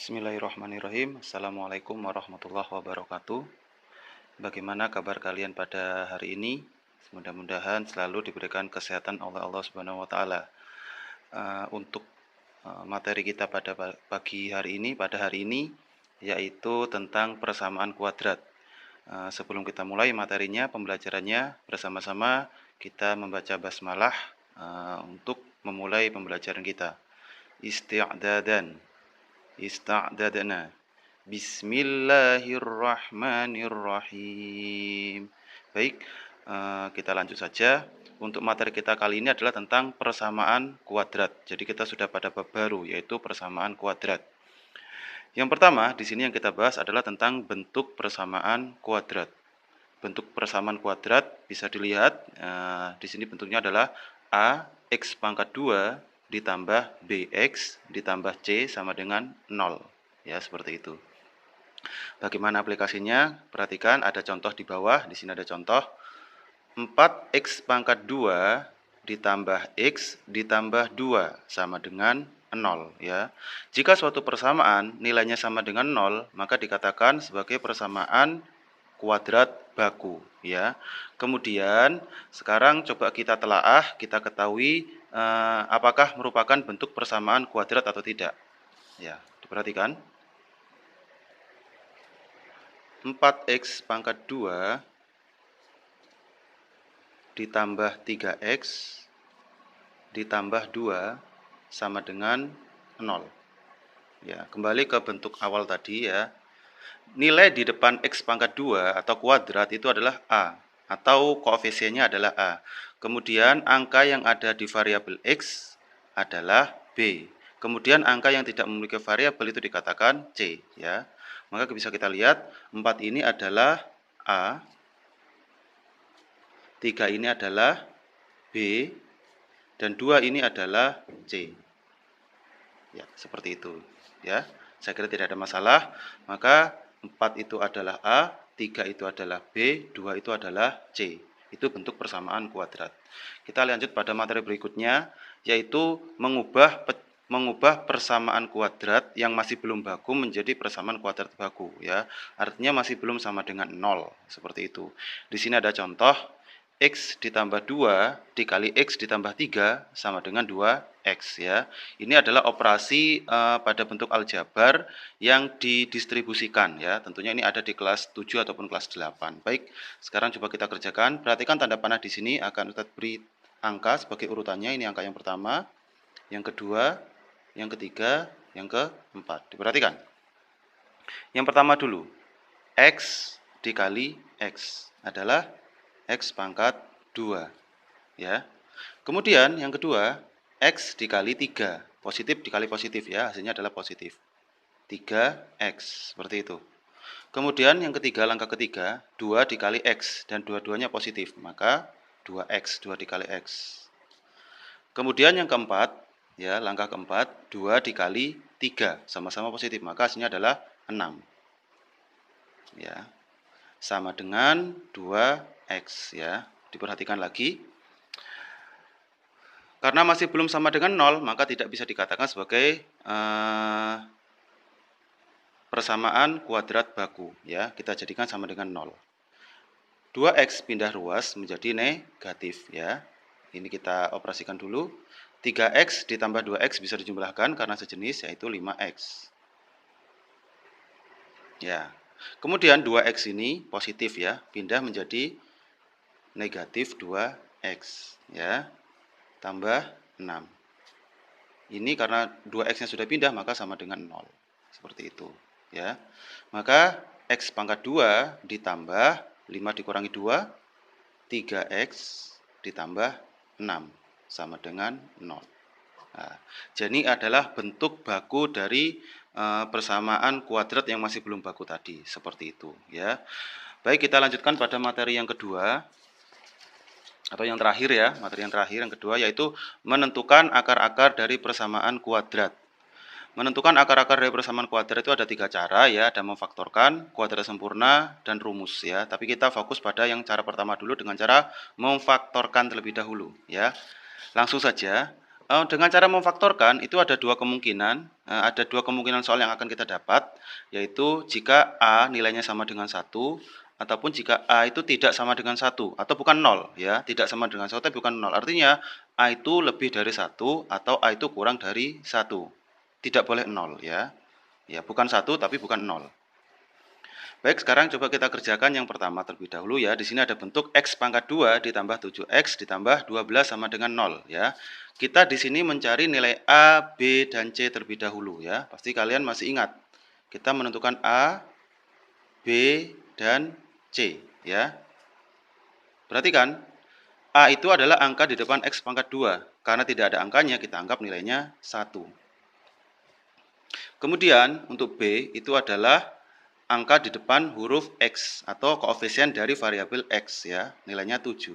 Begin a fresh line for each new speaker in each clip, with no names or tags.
Bismillahirrahmanirrahim. Assalamualaikum warahmatullahi wabarakatuh. Bagaimana kabar kalian pada hari ini? Mudah-mudahan selalu diberikan kesehatan oleh Allah Subhanahu wa taala. Untuk materi kita pada pagi hari ini, yaitu tentang persamaan kuadrat. Sebelum kita mulai materinya, pembelajarannya, bersama-sama kita membaca basmalah untuk memulai pembelajaran kita. Ista'dadna. Bismillahirrahmanirrahim. Baik, kita lanjut saja. Untuk materi kita kali ini adalah tentang persamaan kuadrat. Jadi kita sudah pada bab baru, yaitu persamaan kuadrat. Yang pertama, di sini yang kita bahas adalah tentang bentuk persamaan kuadrat. Bentuk persamaan kuadrat bisa dilihat, di sini bentuknya adalah A X pangkat 2 ditambah BX ditambah C sama dengan 0. Ya, seperti itu. Bagaimana aplikasinya? Perhatikan ada contoh di bawah, di sini ada contoh. 4X pangkat 2 ditambah X ditambah 2 sama dengan 0. Ya. Jika suatu persamaan nilainya sama dengan 0, maka dikatakan sebagai persamaan kuadrat baku. Ya. Kemudian sekarang coba kita telaah, kita ketahui apakah merupakan bentuk persamaan kuadrat atau tidak. Ya, diperhatikan. 4X pangkat 2 ditambah 3X ditambah 2 sama dengan 0. Ya, kembali ke bentuk awal tadi ya. Nilai di depan X pangkat 2 atau kuadrat itu adalah A, atau koefisiennya adalah A. Kemudian angka yang ada di variabel X adalah B. Kemudian angka yang tidak memiliki variabel itu dikatakan C. Ya. Maka bisa kita lihat 4 ini adalah A, 3 ini adalah B, dan 2 ini adalah C. Ya, seperti itu. Ya, saya kira tidak ada masalah. Maka 4 itu adalah A, 3 itu adalah B, 2 itu adalah C. Itu bentuk persamaan kuadrat. Kita lanjut pada materi berikutnya, yaitu mengubah persamaan kuadrat yang masih belum baku menjadi persamaan kuadrat baku. Ya, artinya masih belum sama dengan 0. Seperti itu. Di sini ada contoh. X ditambah 2 dikali X ditambah 3 sama dengan 2X ya. Ini adalah operasi pada bentuk aljabar yang didistribusikan ya. Tentunya ini ada di kelas 7 ataupun kelas 8. Baik, sekarang coba kita kerjakan. Perhatikan tanda panah di sini akan Ustaz beri angka sebagai urutannya. Ini angka yang pertama, yang kedua, yang ketiga, yang keempat. Diperhatikan. Yang pertama dulu. X dikali X adalah X pangkat 2. Ya. Kemudian yang kedua, X dikali 3. Positif dikali positif ya, hasilnya adalah positif. 3X, seperti itu. Kemudian yang ketiga, langkah ketiga, 2 dikali X, dan dua-duanya positif. Maka 2X, 2 dikali X. Kemudian yang keempat, ya, langkah keempat, 2 dikali 3, sama-sama positif. Maka hasilnya adalah 6. Ya. Sama dengan 2X ya. Diperhatikan lagi. Karena masih belum sama dengan 0, maka tidak bisa dikatakan sebagai persamaan kuadrat baku ya. Kita jadikan sama dengan 0. 2X pindah ruas menjadi negatif ya. Ini kita operasikan dulu. 3X ditambah 2X bisa dijumlahkan karena sejenis, yaitu 5X. Ya. Kemudian 2X ini positif ya, pindah menjadi negatif 2X ya, tambah 6. Ini karena 2X-nya sudah pindah maka sama dengan 0. Seperti itu ya. Maka X pangkat 2 ditambah 5 dikurangi 2, 3X ditambah 6 sama dengan 0. Nah, jadi adalah bentuk baku dari persamaan kuadrat yang masih belum baku tadi, seperti itu ya. Baik, kita lanjutkan pada materi yang kedua atau yang terakhir ya, materi yang terakhir yang kedua, yaitu menentukan akar-akar dari persamaan kuadrat. Menentukan akar-akar dari persamaan kuadrat itu ada 3 cara ya, ada memfaktorkan, kuadrat sempurna, dan rumus ya. Tapi kita fokus pada yang cara pertama dulu dengan cara memfaktorkan terlebih dahulu ya. Langsung saja. Dengan cara memfaktorkan itu ada dua kemungkinan, soal yang akan kita dapat, yaitu jika A nilainya sama dengan 1, ataupun jika A itu tidak sama dengan 1, atau bukan 0 ya, tidak sama dengan 1 tapi bukan 0. Artinya A itu lebih dari 1 atau A itu kurang dari 1. Tidak boleh 0 ya. Ya, bukan 1 tapi bukan 0. Baik, sekarang coba kita kerjakan yang pertama terlebih dahulu ya. Di sini ada bentuk X pangkat 2 ditambah 7X ditambah 12 sama dengan 0 ya. Kita di sini mencari nilai A, B, dan C terlebih dahulu ya. Pasti kalian masih ingat. Kita menentukan A, B, dan C ya. Perhatikan, A itu adalah angka di depan X pangkat 2. Karena tidak ada angkanya, kita anggap nilainya 1. Kemudian untuk B itu adalah angka di depan huruf X atau koefisien dari variabel X ya, nilainya 7.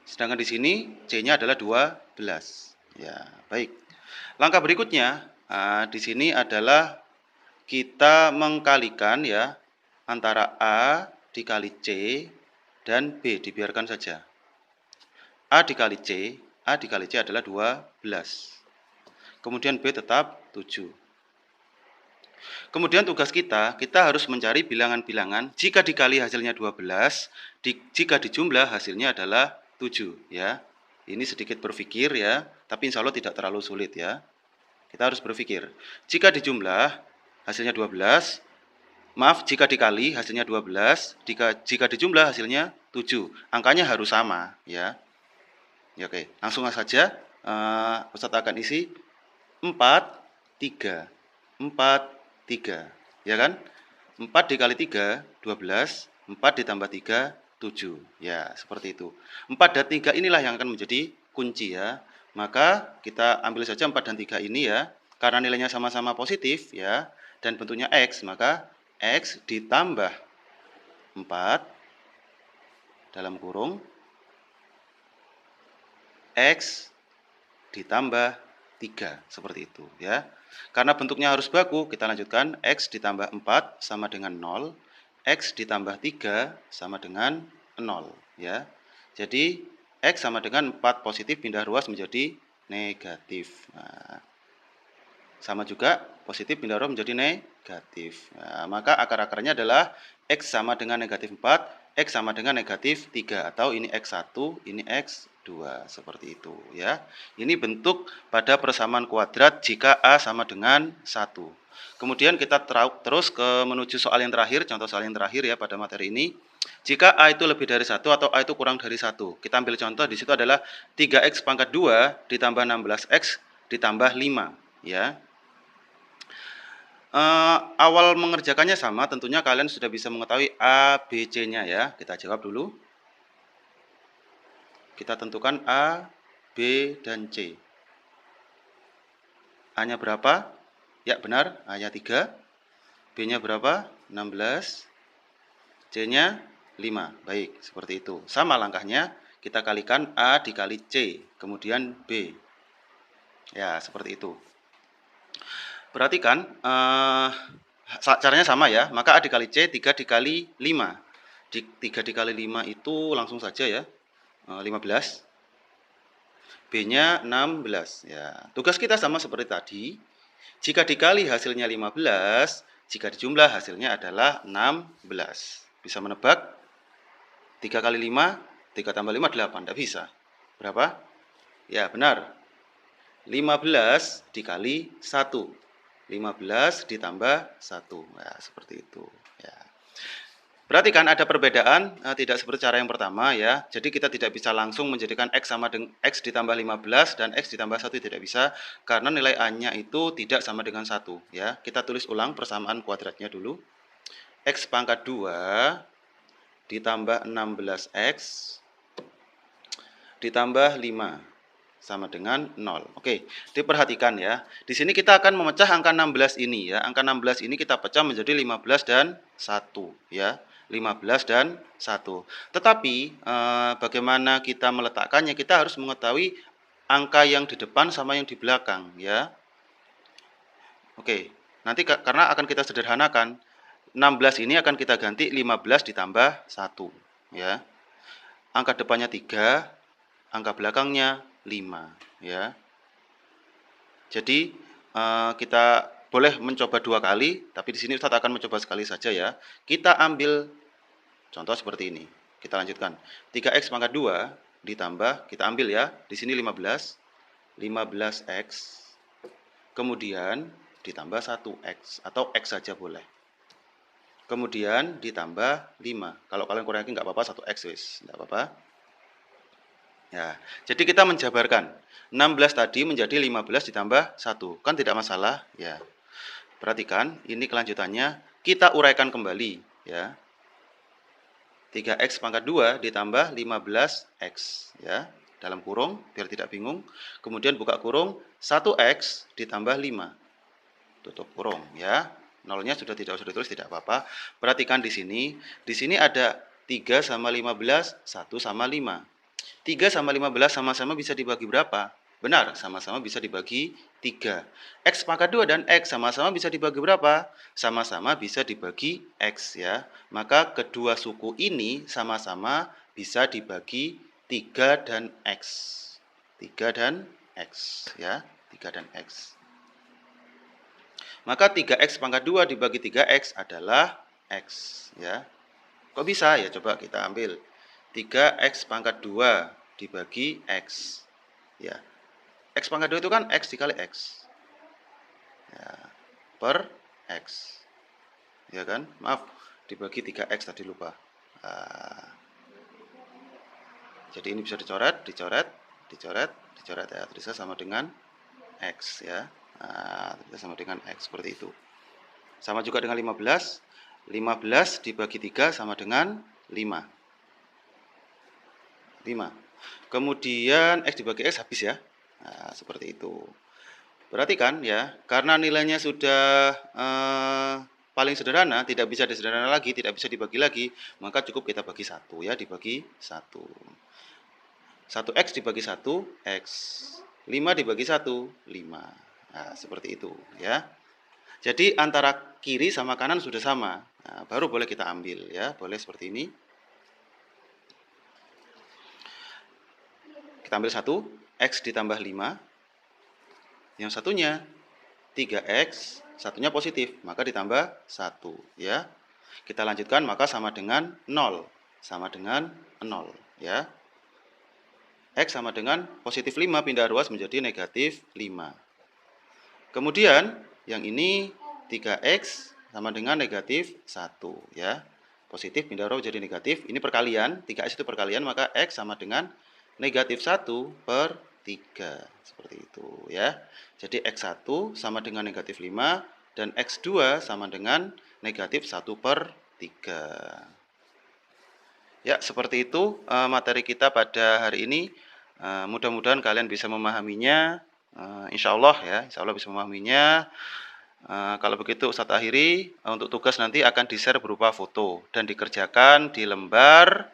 Sedangkan di sini C-nya adalah 12. Ya, baik. Langkah berikutnya, di sini adalah kita mengkalikan ya antara A dikali C dan B, dibiarkan saja. A dikali C adalah 12. Kemudian B tetap 7. Kemudian tugas kita harus mencari bilangan-bilangan jika dikali hasilnya 12, jika dijumlah hasilnya adalah 7 ya. Ini sedikit berpikir ya, tapi insya Allah tidak terlalu sulit ya. Kita harus berpikir. Jika dijumlah hasilnya 12, jika dikali hasilnya 12, jika dijumlah hasilnya 7. Angkanya harus sama ya. Ya oke, langsung saja Ustadz akan isi 4, 3. 3, ya kan? 4 dikali 3, 12, 4 ditambah 3, 7. Ya, seperti itu. 4 dan 3 inilah yang akan menjadi kunci ya. Maka kita ambil saja 4 dan 3 ini ya. Karena nilainya sama-sama positif ya, dan bentuknya X, maka X ditambah 4 dalam kurung X ditambah 3, seperti itu ya. Karena bentuknya harus baku, kita lanjutkan X ditambah 4 sama dengan 0, X ditambah 3 sama dengan 0 ya. Jadi X sama dengan 4 positif pindah ruas menjadi negatif. Nah, sama juga positif pindah ruas menjadi negatif. Nah, maka akar-akarnya adalah X sama dengan negatif 4, X sama dengan negatif 3, atau ini X1, ini X2, seperti itu ya. Ini bentuk pada persamaan kuadrat jika A sama dengan 1. Kemudian kita terus menuju soal yang terakhir, contoh soal yang terakhir ya pada materi ini. Jika A itu lebih dari 1 atau A itu kurang dari 1. Kita ambil contoh di situ adalah 3X pangkat 2 ditambah 16X ditambah 5 ya. Awal mengerjakannya sama, tentunya kalian sudah bisa mengetahui A, B, C-nya ya. Kita jawab dulu. Kita tentukan A, B, dan C. A-nya berapa? Ya benar, A-nya 3. B-nya berapa? 16. C-nya 5. Baik, seperti itu. Sama langkahnya, kita kalikan A dikali C, kemudian B. Ya, seperti itu. Perhatikan, caranya sama ya, maka A dikali C, 3 dikali 5. 3 dikali 5 itu langsung saja ya, 15. B-nya 16. Ya, tugas kita sama seperti tadi. Jika dikali hasilnya 15, jika dijumlah hasilnya adalah 16. Bisa menebak? 3 kali 5, 3 tambah 5, 8. Tidak bisa. Berapa? Ya, benar. 15 dikali 1. 15 ditambah 1. Nah, seperti itu ya. Perhatikan ada perbedaan, tidak seperti cara yang pertama ya. Jadi kita tidak bisa langsung menjadikan X sama dengan X ditambah 15 dan X ditambah 1, tidak bisa. Karena nilai A-nya itu tidak sama dengan 1 ya. Kita tulis ulang persamaan kuadratnya dulu. X pangkat 2 ditambah 16X ditambah 5 sama dengan 0. Oke, diperhatikan ya. Di sini kita akan memecah angka 16 ini ya. Angka 16 ini kita pecah menjadi 15 dan 1 ya. 15 dan 1. Tetapi bagaimana kita meletakkannya? Kita harus mengetahui angka yang di depan sama yang di belakang ya. Oke, nanti karena akan kita sederhanakan, 16 ini akan kita ganti 15 ditambah 1 ya. Angka depannya 3, angka belakangnya 5 ya. Jadi kita boleh mencoba 2 kali, tapi di sini Ustadz akan mencoba sekali saja ya. Kita ambil contoh seperti ini. Kita lanjutkan. 3x pangkat 2 ditambah, kita ambil ya, di sini 15. 15x, kemudian ditambah 1x, atau x saja boleh. Kemudian ditambah 5. Kalau kalian kurang yakin nggak apa-apa, 1x wis, nggak apa-apa. Ya, jadi kita menjabarkan 16 tadi menjadi 15 ditambah 1. Kan tidak masalah, ya. Perhatikan, ini kelanjutannya kita uraikan kembali, ya. 3x pangkat 2 ditambah 15x, ya. Dalam kurung, biar tidak bingung. Kemudian buka kurung, 1x ditambah 5. Tutup kurung, ya. Nolnya sudah tidak usah ditulis, tidak apa-apa. Perhatikan di sini ada 3 sama 15, 1 sama 5. 3 sama 15 sama-sama bisa dibagi berapa? Benar, sama-sama bisa dibagi 3. X pangkat 2 dan X sama-sama bisa dibagi berapa? Sama-sama bisa dibagi X ya. Maka kedua suku ini sama-sama bisa dibagi 3 dan X. 3 dan X ya, 3 dan X. Maka 3x pangkat 2 dibagi 3x adalah X ya. Kok bisa? Ya coba kita ambil 3x pangkat 2 dibagi X. Ya. X pangkat 2 itu kan X dikali X. Ya. Per X. Ya kan? Maaf, dibagi 3x tadi lupa. Nah. Jadi ini bisa dicoret, dicoret ya. Terus sama dengan X ya. Nah, sama dengan X seperti itu. Sama juga dengan 15. 15 dibagi 3 sama dengan 5. 5. Kemudian X dibagi X habis ya. Nah, seperti itu. Perhatikan ya, karena nilainya sudah paling sederhana, tidak bisa disederhana lagi, tidak bisa dibagi lagi, maka cukup kita bagi 1 ya, dibagi 1. 1x dibagi 1, X. 5 dibagi 1, 5. Nah, seperti itu ya. Jadi antara kiri sama kanan sudah sama. Nah, baru boleh kita ambil ya, boleh seperti ini. Kita ambil 1, X ditambah 5. Yang satunya 3X, satunya positif, maka ditambah 1 ya. Kita lanjutkan, maka sama dengan 0. Sama dengan 0 ya. X sama dengan positif 5 pindah ruas menjadi negatif 5. Kemudian yang ini 3X sama dengan negatif 1 ya. Positif pindah ruas jadi negatif. Ini perkalian, 3X itu perkalian, maka X sama dengan negatif 1 per 3. Seperti itu ya. Jadi X1 sama dengan negatif 5 dan X2 sama dengan negatif 1 per 3. Ya, seperti itu materi kita pada hari ini. Mudah-mudahan kalian bisa memahaminya. Insya Allah ya, insya Allah bisa memahaminya. Kalau begitu Ustadz akhiri. Untuk tugas nanti akan di-share berupa foto dan dikerjakan di lembar,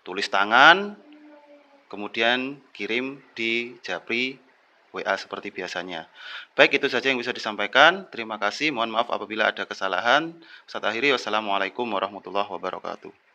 tulis tangan, kemudian kirim di Japri WA seperti biasanya. Baik, itu saja yang bisa disampaikan. Terima kasih. Mohon maaf apabila ada kesalahan. Ustadz akhiri. Wassalamualaikum warahmatullahi wabarakatuh.